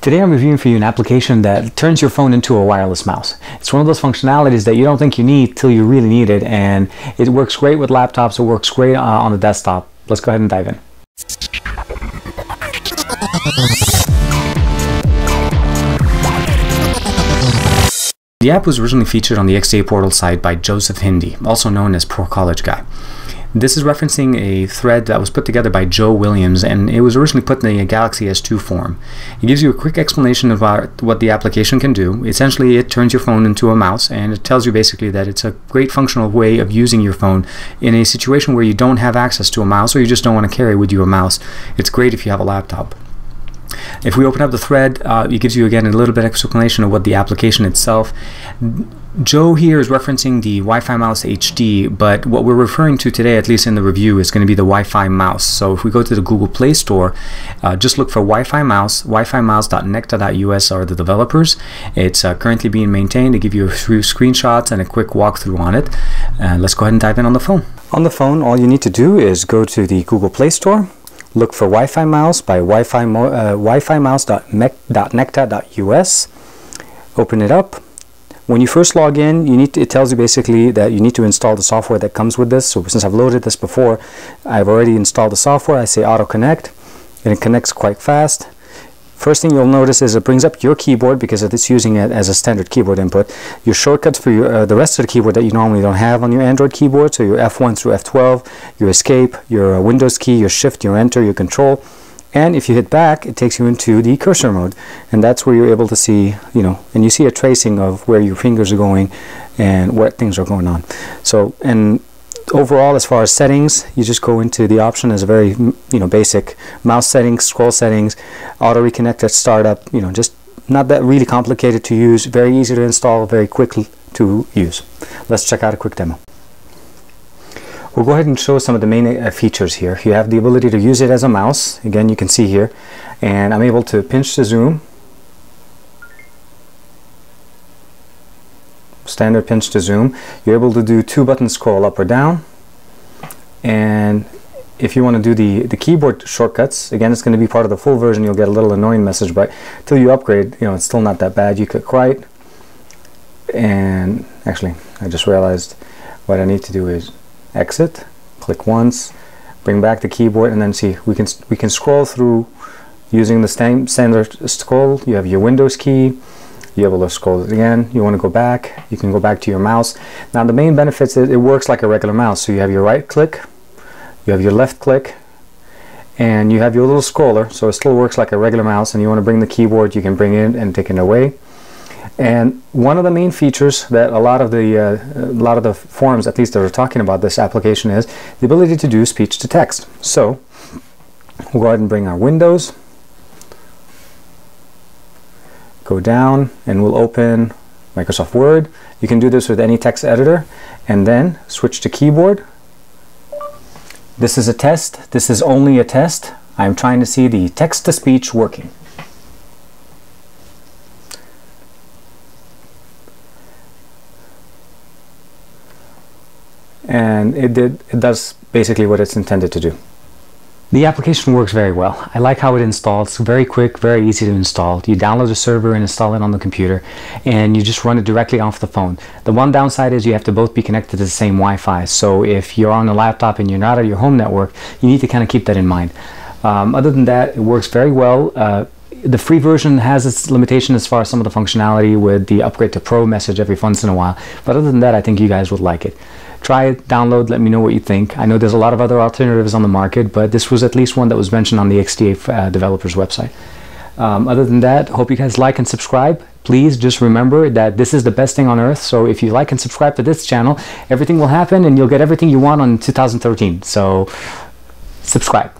Today I'm reviewing for you an application that turns your phone into a wireless mouse. It's one of those functionalities that you don't think you need till you really need it, and it works great with laptops, it works great on the desktop. Let's go ahead and dive in. The app was originally featured on the XDA portal site by Joseph Hindi, also known as Pro College Guy. This is referencing a thread that was put together by Joe Williams, and it was originally put in a Galaxy S2 form. It gives you a quick explanation about what the application can do. Essentially, it turns your phone into a mouse, and it tells you basically that it's a great functional way of using your phone in a situation where you don't have access to a mouse or you just don't want to carry with you a mouse. It's great if you have a laptop. If we open up the thread, it gives you again a little bit of explanation of what the application itself. Joe here is referencing the Wi-Fi Mouse.TK, but what we're referring to today, at least in the review, is going to be the Wi-Fi Mouse. So if we go to the Google Play Store, just look for Wi-Fi Mouse. Wi-Fi Mouse.TK are the developers. It's currently being maintained. They give you a few screenshots and a quick walkthrough on it. Let's go ahead and dive in on the phone. On the phone, all you need to do is go to the Google Play Store. Look for Wi-Fi Mouse by Wi-Fi Mouse.TK. Open it up. When you first log in, it tells you basically that you need to install the software that comes with this. So since I've loaded this before, I've already installed the software. I say auto connect, and it connects quite fast. First thing you'll notice is it brings up your keyboard because it's using it as a standard keyboard input. Your shortcuts for your, the rest of the keyboard that you normally don't have on your Android keyboard, so your F1 through F12, your escape, your Windows key, your shift, your enter, your control. And if you hit back, it takes you into the cursor mode, and that's where you're able to see, and you see a tracing of where your fingers are going and what things are going on. So, and overall, as far as settings, you just go into the option as a very, basic mouse settings, scroll settings, auto reconnect at startup, just not that really complicated to use, very easy to install, very quickly to use. Let's check out a quick demo. We'll go ahead and show some of the main features here. You have the ability to use it as a mouse. Again, you can see here, and I'm able to pinch to zoom, standard pinch to zoom. You're able to do 2-button scroll up or down, and if you want to do the keyboard shortcuts, again, it's going to be part of the full version. You'll get a little annoying message, but till you upgrade, it's still not that bad. You click right, and actually, I just realized what I need to do is exit, click once, bring back the keyboard, and then see we can scroll through using the standard scroll. You have your Windows key, you're able to scroll it again. You want to go back, you can go back to your mouse. Now the main benefits is it works like a regular mouse. So you have your right click, you have your left click, and you have your little scroller, so it still works like a regular mouse. And you want to bring the keyboard, you can bring it and take it away. And one of the main features that a lot of the forums, at least that are talking about this application, is the ability to do speech to text. So we'll go ahead and bring our Windows, go down, and we'll open Microsoft Word. You can do this with any text editor, and then switch to keyboard. This is a test. This is only a test. I'm trying to see the text-to-speech working. And it does basically what it's intended to do. The application works very well. I like how it installs. It's very quick, very easy to install. You download the server and install it on the computer, and you just run it directly off the phone. The one downside is you have to both be connected to the same Wi-Fi. So if you're on a laptop and you're not at your home network, you need to kind of keep that in mind. Other than that, it works very well. The free version has its limitation as far as some of the functionality with the upgrade to Pro message every once in a while. But other than that, I think you guys would like it. Try it, download, let me know what you think. I know there's a lot of other alternatives on the market, but this was at least one that was mentioned on the XDA Developers website. Other than that, hope you guys like and subscribe. Please just remember that this is the best thing on earth. So if you like and subscribe to this channel, everything will happen and you'll get everything you want on 2013. So subscribe.